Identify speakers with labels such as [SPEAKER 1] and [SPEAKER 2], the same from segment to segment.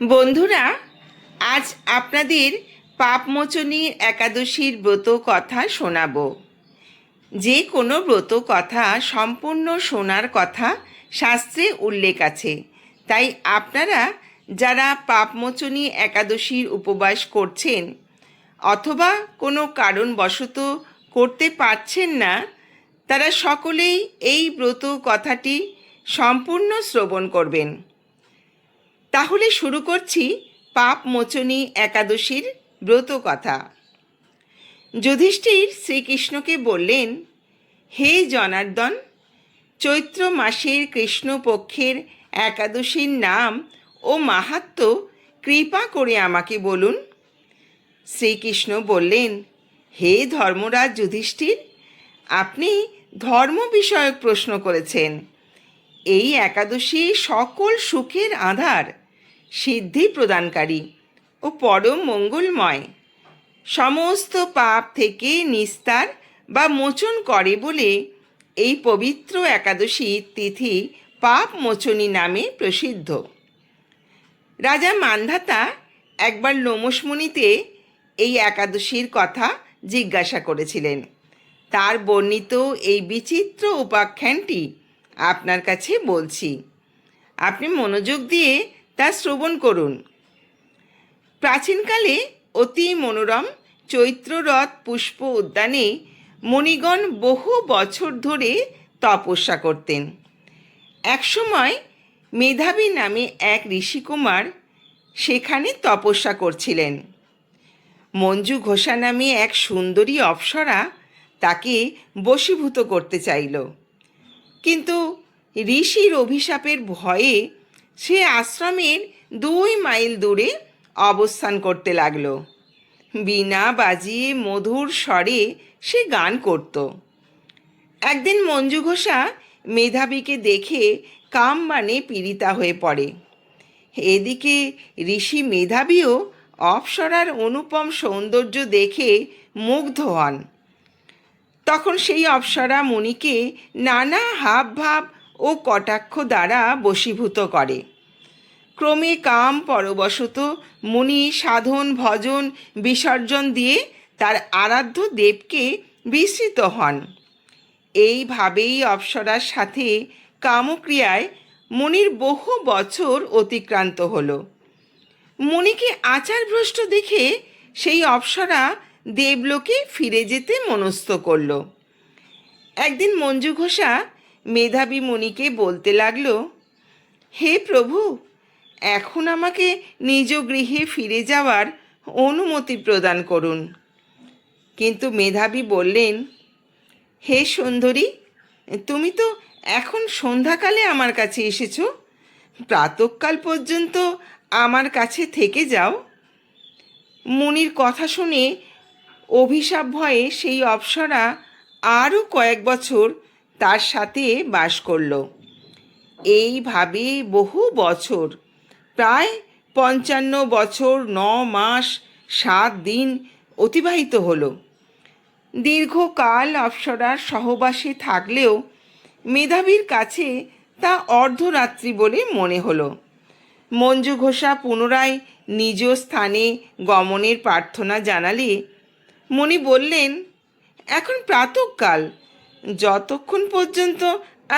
[SPEAKER 1] বন্ধুরা, আজ আপনাদের পাপমোচনী একাদশীর ব্রত কথা শোনাব। যে কোনো ব্রত কথা সম্পূর্ণ শোনার কথা শাস্ত্রে উল্লেখ আছে। তাই আপনারা যারা পাপমোচনী একাদশীর উপবাস করছেন অথবা কোনো কারণবশত করতে পারছেন না, তারা সকলেই এই ব্রত কথাটি সম্পূর্ণ শ্রবণ করবেন। তাহলে শুরু করছি পাপমোচনী একাদশীর ব্রত কথা। যুধিষ্ঠির শ্রীকৃষ্ণকে বললেন, হে জনার্দন, চৈত্র মাসের কৃষ্ণপক্ষের একাদশীর নাম ও মাহাত্ম্য কৃপা করে আমাকে বলুন। শ্রীকৃষ্ণ বললেন, হে ধর্মরাজ যুধিষ্ঠির, আপনি ধর্ম বিষয়ক প্রশ্ন করেছেন। এই একাদশী সকল সুখের আধার, সিদ্ধি প্রদানকারী ও পরম মঙ্গলময়, সমস্ত পাপ থেকে নিস্তার বা মোচন করে বলে এই পবিত্র একাদশী তিথি পাপ মোচনী নামে প্রসিদ্ধ। রাজা মান্ধাতা একবার লোমসমুনিতে এই একাদশীর কথা জিজ্ঞাসা করেছিলেন। তার বর্ণিত এই বিচিত্র উপাখ্যানটি আপনার কাছে বলছি, আপনি মনোযোগ দিয়ে তা শ্রবণ করুন। প্রাচীনকালে অতি মনোরম চৈত্ররথ পুষ্প উদ্যানে মুনিগণ বহু বছর ধরে তপস্যা করতেন। একসময় মেধাবী নামে এক ঋষিকুমার সেখানে তপস্যা করছিলেন। মঞ্জু ঘোষা নামে এক সুন্দরী অপ্সরা তাকে বশীভূত করতে চাইল, কিন্তু ঋষির অভিশাপের ভয়ে সে আশ্রমের 2 মাইল দূরে অবস্থান করতে লাগল। বীণা বাজিয়ে মধুর স্বরে সে গান করত। একদিন মঞ্জু ঘোষা মেধাবীকে দেখে কামবাণে পীড়িতা হয়ে পড়ে। এদিকে ঋষি মেধাবীও অপ্সরার অনুপম সৌন্দর্য দেখে মুগ্ধ হন। তখন সেই অপ্সরা মুনিকে নানা হাবভাব ও কটাক্ষ দ্বারা বশীভূত করে। ক্রমে কাম পরবশত মুনি সাধন ভজন বিসর্জন দিয়ে তার আরাধ্য দেবকে বিস্মৃত হন। এইভাবেই অপ্সরার সাথে কামক্রিয়ায় মুনির বহু বছর অতিক্রান্ত হল। মুনিকে আচারভ্রষ্ট দেখে সেই অপ্সরা দেবলোকে ফিরে যেতে মনস্থ করল। একদিন মঞ্জু ঘোষা মেধাবী মুনিকে বলতে লাগল, হে প্রভু, এখন আমাকে নিজ গৃহে ফিরে যাওয়ার অনুমতি প্রদান করুন। কিন্তু মেধাবী বললেন, হে সুন্দরী, তুমি তো এখন সন্ধ্যাকালে আমার কাছে এসেছো, প্রাতঃকাল পর্যন্ত আমার কাছে থেকে যাও। মুনির কথা শুনে অভিশাপ ভয়ে সেই অপ্সরা আরও কয়েক বছর তার সাথে বাস করল। এইভাবে বহু বছর, প্রায় 55 বছর 9 মাস 7 দিন অতিবাহিত হল। দীর্ঘকাল অপ্সরার সহবাসে থাকলেও মেধাবীর কাছে তা অর্ধরাত্রি বলে মনে হলো। মঞ্জু ঘোষা পুনরায় নিজ স্থানে গমনের প্রার্থনা জানালে মুনি বললেন, এখন প্রাতঃকাল, যতক্ষণ পর্যন্ত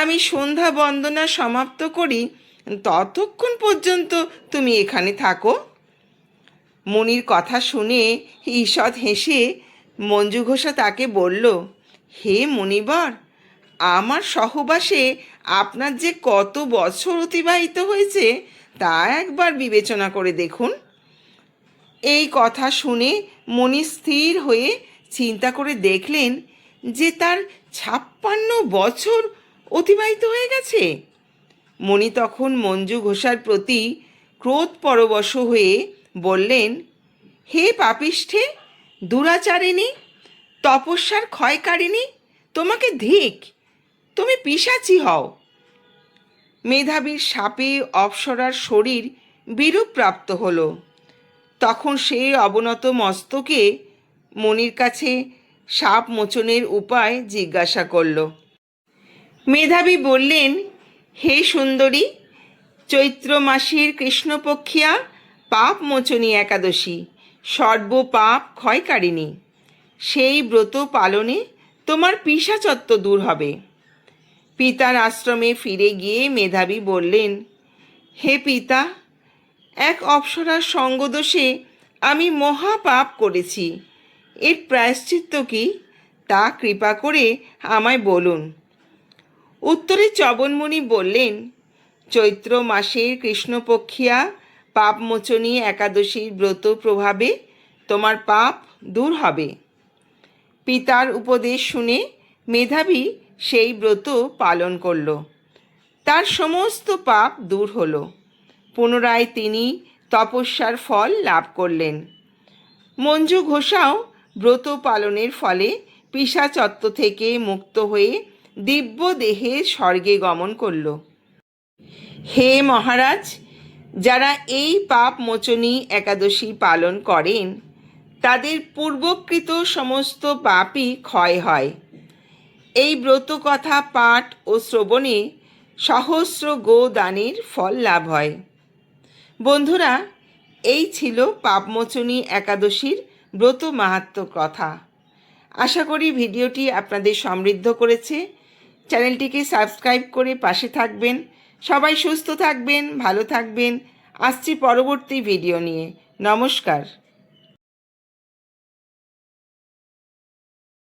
[SPEAKER 1] আমি সন্ধ্যা বন্দনা সমাপ্ত করি ততক্ষণ পর্যন্ত তুমি এখানে থাকো। মুনির কথা শুনে ঈষৎ হেসে মঞ্জু ঘোষা তাকে বলল, হে মুনিবর, আমার সহবাসে আপনার যে কত বছর অতিবাহিত হয়েছে তা একবার বিবেচনা করে দেখুন। এই কথা শুনে মুনি স্থির হয়ে চিন্তা করে দেখলেন যে তার 56 বছর অতিবাহিত হয়ে গেছে। মুনি তখন মঞ্জু ঘোষার প্রতি ক্রোধপরবশ হয়ে বললেন, হে পাপিষ্ঠে, দুরাচারিণী, তপস্যার ক্ষয়কারিণী, তোমাকে ধিক, তুমি পিশাচী হও। মেধাবীর শাপে অপ্সরার শরীর বিরূপ প্রাপ্ত হল। তখন সে অবনত মস্তকে মুনির কাছে শাপ মোচনের উপায় জিজ্ঞাসা করল। মেধাবী বললেন, হে সুন্দরী, চৈত্র মাসের কৃষ্ণপক্ষিয়া পাপ মোচনী একাদশী, সর্বপাপ ক্ষয়কারিণী। সেই ব্রত পালনে তোমার পিশাচত্ব দূর হবে। পিতার আশ্রমে ফিরে গিয়ে মেধাবী বললেন, হে পিতা, এক অপ্সরার সঙ্গদোষে আমি মহাপাপ করেছি। এর প্রায়শ্চিত্ত কি তা কৃপা করে আমায় বলুন। উত্তরে চ্যবনমুনি বললেন, চৈত্র মাসের কৃষ্ণপক্ষিয়া পাপমোচনী একাদশীর ব্রত প্রভাবে তোমার পাপ দূর হবে। পিতার উপদেশ শুনে মেধাবী সেই ব্রত পালন করল। তার সমস্ত পাপ দূর হল। পুনরায় তিনি তপস্যার ফল লাভ করলেন। মঞ্জু ঘোষাও ব্রত পালনের ফলে পিশাচত্ব থেকে মুক্ত হয়ে দিব্য দেহে স্বর্গে গমন করল। হে মহারাজ, যারা এই পাপ মোচনী একাদশী পালন করেন তাদের পূর্বকৃত সমস্ত পাপই ক্ষয় হয়। এই ব্রত কথা পাঠ ও শ্রবণে সহস্র গোদানের ফল লাভ হয়। বন্ধুরা, এই ছিল পাপমোচনী একাদশীর ব্রত মাহাত্ম্য কথা। আশা করি ভিডিওটি আপনাদের সমৃদ্ধ করেছে। চ্যানেলটিকে সাবস্ক্রাইব করে পাশে থাকবেন। সবাই সুস্থ থাকবেন, ভালো থাকবেন। আসছি পরবর্তী ভিডিও নিয়ে। নমস্কার।